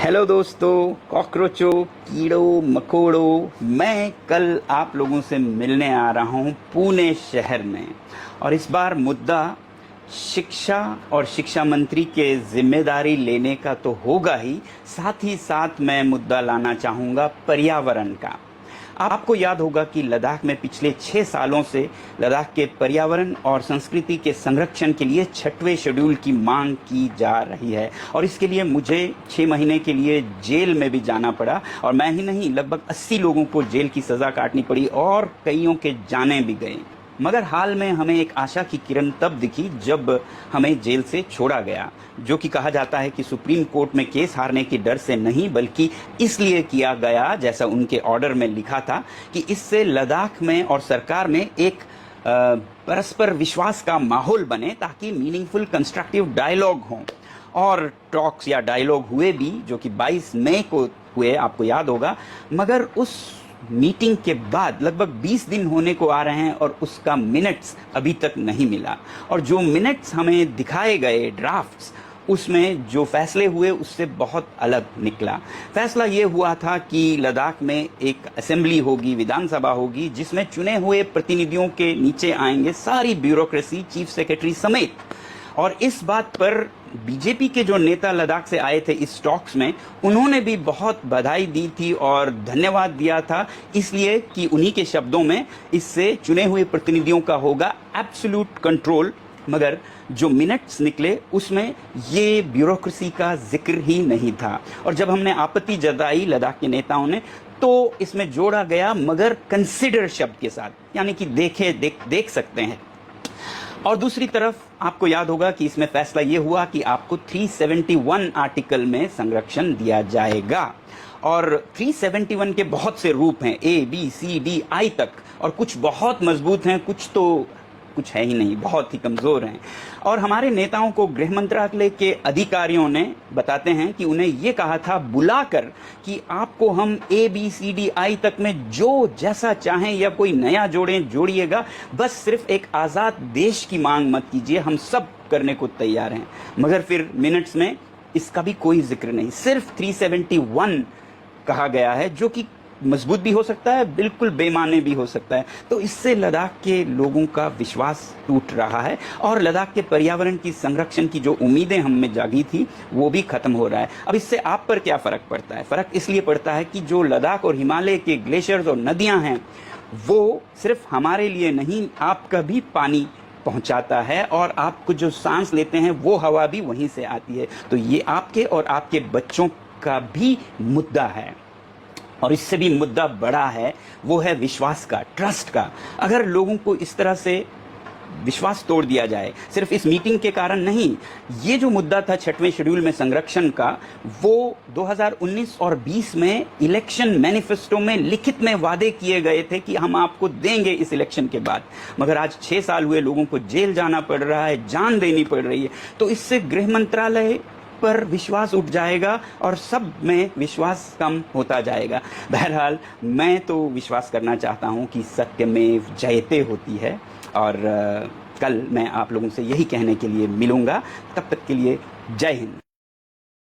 Hello दोस्तों, कॉकरोचों, कीड़ों मकोड़ों, मैं कल आप लोगों से मिलने आ रहा हूँ पुणे शहर में। और इस बार मुद्दा शिक्षा और शिक्षा मंत्री के जिम्मेदारी लेने का तो होगा ही साथ मैं मुद्दा लाना चाहूँगा पर्यावरण का। आपको याद होगा कि लद्दाख में पिछले 6 सालों से लद्दाख के पर्यावरण और संस्कृति के संरक्षण के लिए 6वें शेड्यूल की मांग की जा रही है। और इसके लिए मुझे 6 महीने के लिए जेल में भी जाना पड़ा, और मैं ही नहीं, लगभग 80 लोगों को जेल की सज़ा काटनी पड़ी और कईयों के जाने भी गए। मगर हाल में हमें एक आशा की किरण तब दिखी जब हमें जेल से छोड़ा गया, जो कि कहा जाता है कि सुप्रीम कोर्ट में केस हारने के डर से नहीं, बल्कि इसलिए किया गया, जैसा उनके ऑर्डर में लिखा था, कि इससे लद्दाख में और सरकार में एक परस्पर विश्वास का माहौल बने, ताकि मीनिंगफुल कंस्ट्रक्टिव डायलॉग हों। और टॉक्स या डायलॉग हुए भी, जो कि 22 मई को हुए, आपको याद होगा। मगर उस मीटिंग के बाद लगभग 20 दिन होने को आ रहे हैं और उसका मिनट्स अभी तक नहीं मिला। और जो मिनट्स हमें दिखाए गए, ड्राफ्ट्स, उसमें जो फैसले हुए उससे बहुत अलग निकला। फैसला ये हुआ था कि लद्दाख में एक असेंबली होगी, विधानसभा होगी, जिसमें चुने हुए प्रतिनिधियों के नीचे आएंगे सारी ब्यूरोक्रेसी, चीफ सेक्रेटरी समेत। और इस बात पर बीजेपी के जो नेता लद्दाख से आए थे इस टॉक्स में, उन्होंने भी बहुत बधाई दी थी और धन्यवाद दिया था, इसलिए कि उन्हीं के शब्दों में इससे चुने हुए प्रतिनिधियों का होगा एब्सोल्यूट कंट्रोल। मगर जो मिनट्स निकले उसमें ये ब्यूरोक्रेसी का जिक्र ही नहीं था। और जब हमने आपत्ति जताई लद्दाख के नेताओं ने, तो इसमें जोड़ा गया मगर कंसिडर शब्द के साथ, यानी कि देख सकते हैं। और दूसरी तरफ आपको याद होगा कि इसमें फैसला ये हुआ कि आपको 371 आर्टिकल में संरक्षण दिया जाएगा। और 371 के बहुत से रूप हैं, A, B, C, D, I तक, और कुछ बहुत मजबूत हैं, कुछ है ही नहीं, बहुत ही कमज़ोर हैं। और हमारे नेताओं को गृह मंत्रालय के अधिकारियों ने बताते हैं कि उन्हें ये कहा था बुलाकर कि आपको हम A, B, C, D, I तक में जो जैसा चाहें या कोई नया जोड़िएगा, बस सिर्फ एक आज़ाद देश की मांग मत कीजिए, हम सब करने को तैयार हैं। मगर फिर मिनट्स में इसका भी कोई जिक्र नहीं, सिर्फ 371 कहा गया है, जो कि मजबूत भी हो सकता है, बिल्कुल बेमाने भी हो सकता है। तो इससे लद्दाख के लोगों का विश्वास टूट रहा है और लद्दाख के पर्यावरण की संरक्षण की जो उम्मीदें हम में जागी थी वो भी खत्म हो रहा है। अब इससे आप पर क्या फ़र्क पड़ता है? फ़र्क इसलिए पड़ता है कि जो लद्दाख और हिमालय के ग्लेशियर्स और नदियाँ हैं, वो सिर्फ हमारे लिए नहीं, आपका भी पानी पहुंचाता है, और आपको जो सांस लेते हैं वो हवा भी वहीं से आती है। तो ये आपके और आपके बच्चों का भी मुद्दा है। और इससे भी मुद्दा बड़ा है, वो है विश्वास का, ट्रस्ट का। अगर लोगों को इस तरह से विश्वास तोड़ दिया जाए, सिर्फ इस मीटिंग के कारण नहीं, ये जो मुद्दा था 6वें शेड्यूल में संरक्षण का, वो 2019 और 20 में इलेक्शन मैनिफेस्टो में लिखित में वादे किए गए थे कि हम आपको देंगे इस इलेक्शन के बाद। मगर आज 6 साल हुए, लोगों को जेल जाना पड़ रहा है, जान देनी पड़ रही है। तो इससे गृह मंत्रालय पर विश्वास उठ जाएगा और सब में विश्वास कम होता जाएगा। बहरहाल मैं तो विश्वास करना चाहता हूँ कि सत्यमेव जयते होती है, और कल मैं आप लोगों से यही कहने के लिए मिलूँगा। तब तक के लिए जय हिंद।